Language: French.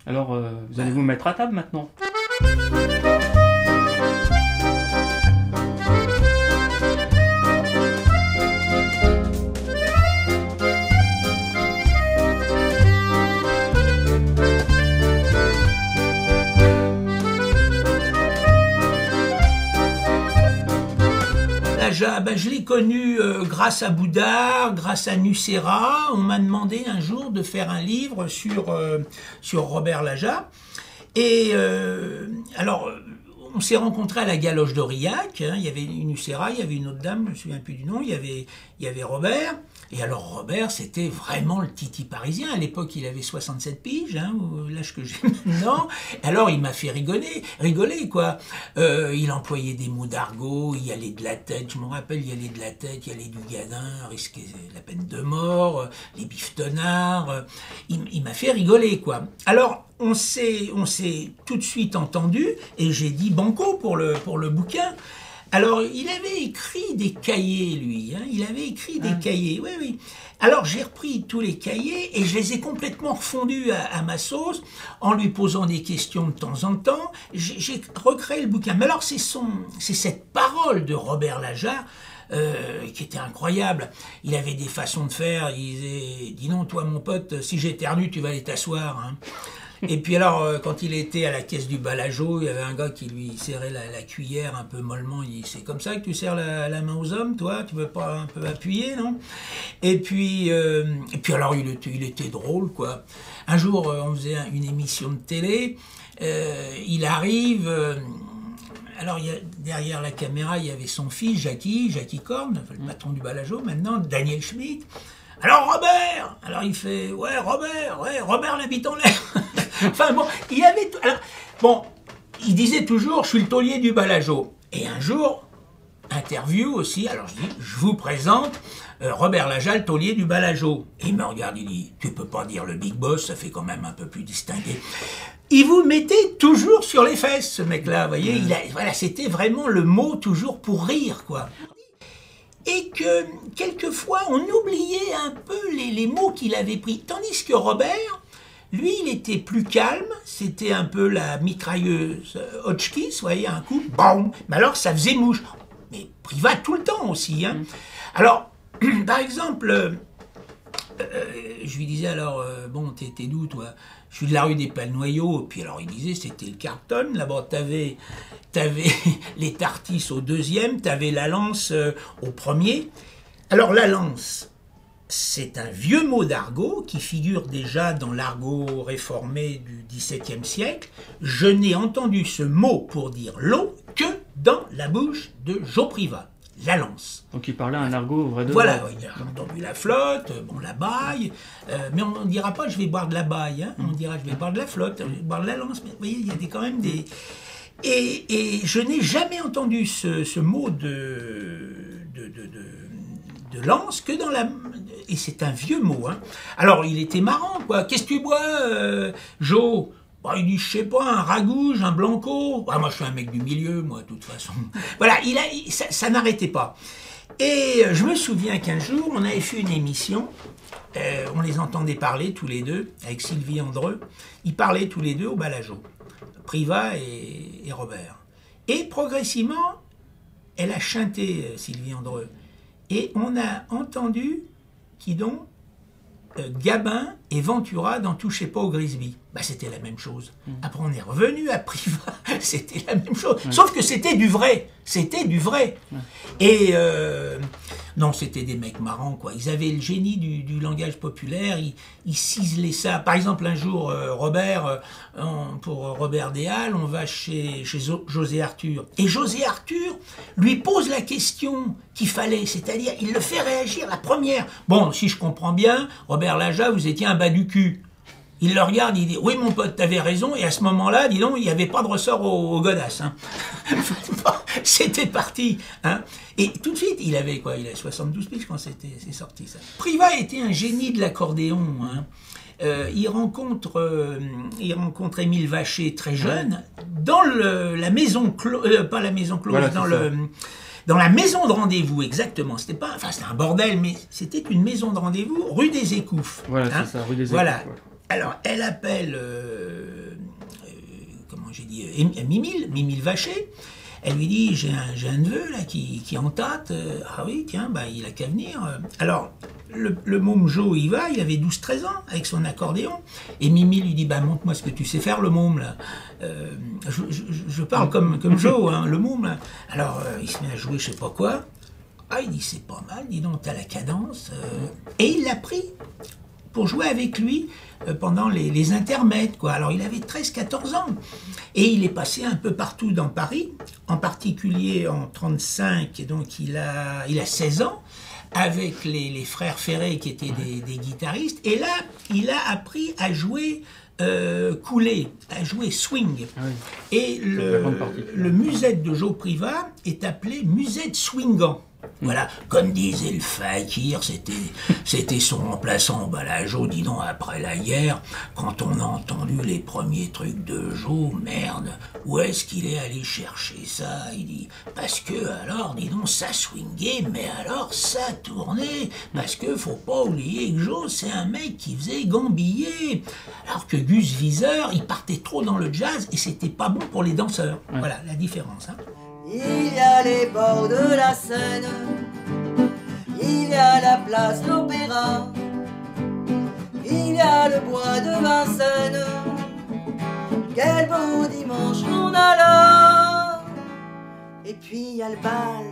Alors, vous allez vous mettre à table maintenant. Ben, je l'ai connu grâce à Boudard, grâce à Nucera. On m'a demandé un jour de faire un livre sur Robert Lajat. Et alors, on s'est rencontrés à la Galoche d'Aurillac. Hein. Il y avait une Nucera, il y avait une autre dame, je ne me souviens plus du nom. Il y avait Robert. Et alors Robert, c'était vraiment le titi parisien. À l'époque, il avait 67 piges, hein, l'âge que j'ai maintenant. Alors il m'a fait rigoler quoi. Il employait des mots d'argot, il y allait de la tête, je me rappelle, il y allait de la tête, il y allait du gadin, risquer la peine de mort, les biftonards. Il m'a fait rigoler quoi. Alors on s'est tout de suite entendu et j'ai dit banco pour le bouquin. Alors, il avait écrit des cahiers, lui. Hein, il avait écrit des cahiers, oui, oui. Alors, j'ai repris tous les cahiers et je les ai complètement refondus à ma sauce en lui posant des questions de temps en temps. J'ai recréé le bouquin. Mais alors, c'est cette parole de Robert Lajat qui était incroyable. Il avait des façons de faire. Il disait, dis non, toi, mon pote, si j'éternue, tu vas aller t'asseoir. Hein. Et puis alors, quand il était à la caisse du Balageau, il y avait un gars qui lui serrait la cuillère un peu mollement. Il dit, c'est comme ça que tu serres la main aux hommes, toi? Tu veux pas un peu appuyer, non? Et puis alors, il était drôle, quoi. Un jour, on faisait une émission de télé. Il arrive... alors, derrière la caméra, il y avait son fils, Jackie Corne, le patron du Balageau, maintenant, Daniel Schmitt. Alors, Robert! Alors, il fait, ouais, Robert l'habite en l'air. Enfin, bon, il avait... Alors, bon, il disait toujours, je suis le taulier du Balageau. Et un jour, interview aussi, alors je dis, je vous présente Robert Lajat, le taulier du Balageau. Et il me regarde, il dit, tu peux pas dire le big boss, ça fait quand même un peu plus distingué. Il vous mettait toujours sur les fesses, ce mec-là, vous voyez. Voilà, c'était vraiment le mot toujours pour rire, quoi. Et que, quelquefois, on oubliait un peu les mots qu'il avait pris. Tandis que Robert, lui, il était plus calme. C'était un peu la mitrailleuse Hotchkiss, vous voyez, un coup, boum. Mais alors, ça faisait mouche. Mais Privat tout le temps aussi, hein. Alors, par exemple, je lui disais alors, bon, t'es d'où, toi? Je suis de la rue des Palnoyaux. Puis alors, il disait, c'était le Carlton. Là-bas, t'avais les Tartis au deuxième, t'avais la Lance au premier. Alors, la Lance, c'est un vieux mot d'argot qui figure déjà dans l'argot réformé du XVIIe siècle. Je n'ai entendu ce mot pour dire l'eau que dans la bouche de Joe Privat. La Lance. Donc il parlait un argot vrai de voilà, il a entendu la flotte, bon, la baille, mais on ne dira pas je vais boire de la baille, hein, on dira je vais boire de la flotte, je vais boire de la Lance, mais vous voyez, il y a quand même des... Et je n'ai jamais entendu ce mot de Lance que dans la... Et c'est un vieux mot, hein. Alors il était marrant, quoi. Qu'est-ce que tu bois, Joe? Bah, il dit, je sais pas, un ragouge, un blanco. Bah, moi, je suis un mec du milieu, moi, de toute façon. Voilà, ça n'arrêtait pas. Et je me souviens qu'un jour, on avait fait une émission, on les entendait parler tous les deux, avec Sylvie Andreu. Ils parlaient tous les deux au Balageau, Privat et Robert. Et progressivement, elle a chanté, Sylvie Andreu. Et on a entendu, qui donc, Gabin et Ventura dans Touchez pas au Grisby. Bah, c'était la même chose. Après, on est revenu à Privat, c'était la même chose. Sauf que c'était du vrai. C'était du vrai. Et non, c'était des mecs marrants, quoi. Ils avaient le génie du langage populaire. Ils ciselaient ça. Par exemple, un jour, Robert, pour Robert Deshalles, on va chez José Arthur. Et José Arthur lui pose la question qu'il fallait. C'est-à-dire, il le fait réagir la première. Bon, si je comprends bien, Robert Lajat, vous étiez un bas du cul. Il le regarde, il dit « Oui, mon pote, t'avais raison. » Et à ce moment-là, dis donc, il n'y avait pas de ressort aux godasses. Hein. C'était parti. Hein. Et tout de suite, il avait quoi? Il avait 72 piges quand c'est sorti, ça. Privat était un génie de l'accordéon. Hein. Il rencontre Émile Vacher, très jeune, dans la maison close, pas la maison close, voilà, dans la maison de rendez-vous, exactement. C'était pas, enfin, c'était un bordel, mais c'était une maison de rendez-vous rue des Écouffes. Voilà, hein. c'est ça, rue des Écouffes. Voilà. Ouais. Alors, elle appelle Mimile Vacher. Elle lui dit, j'ai un neveu là qui en tâte. Ah oui, tiens, bah, il a qu'à venir. Alors, le môme Jo, il va, il avait 12-13 ans, avec son accordéon. Et Mimi lui dit, bah, montre-moi ce que tu sais faire, le môme, là. Je parle comme Jo, hein, le môme, là. Alors, il se met à jouer je sais pas quoi. Ah, il dit, c'est pas mal, dis donc, t'as la cadence. Et il l'a pris pour jouer avec lui pendant les intermèdes, quoi. Alors, il avait 13-14 ans. Et il est passé un peu partout dans Paris, en particulier en 1935, donc il a 16 ans, avec les frères Ferré qui étaient des guitaristes. Et là, il a appris à jouer coulé, à jouer swing. Ah oui. Et le musette de Jo Privat est appelé musette swingant. Voilà, comme disait le fakir, c'était son remplaçant. Bah là, Jo, dis donc, après la guerre, quand on a entendu les premiers trucs de Jo, merde, où est-ce qu'il est allé chercher ça? Il dit, parce que alors, dis donc, ça swingait, mais alors ça tournait, parce que faut pas oublier que Jo, c'est un mec qui faisait gambiller, alors que Gus Viseur, il partait trop dans le jazz et c'était pas bon pour les danseurs. Ouais. Voilà la différence, hein. Il y a les bords de la Seine, il y a la place de l'Opéra, il y a le bois de Vincennes. Quel beau dimanche on a là. Et puis il y a le bal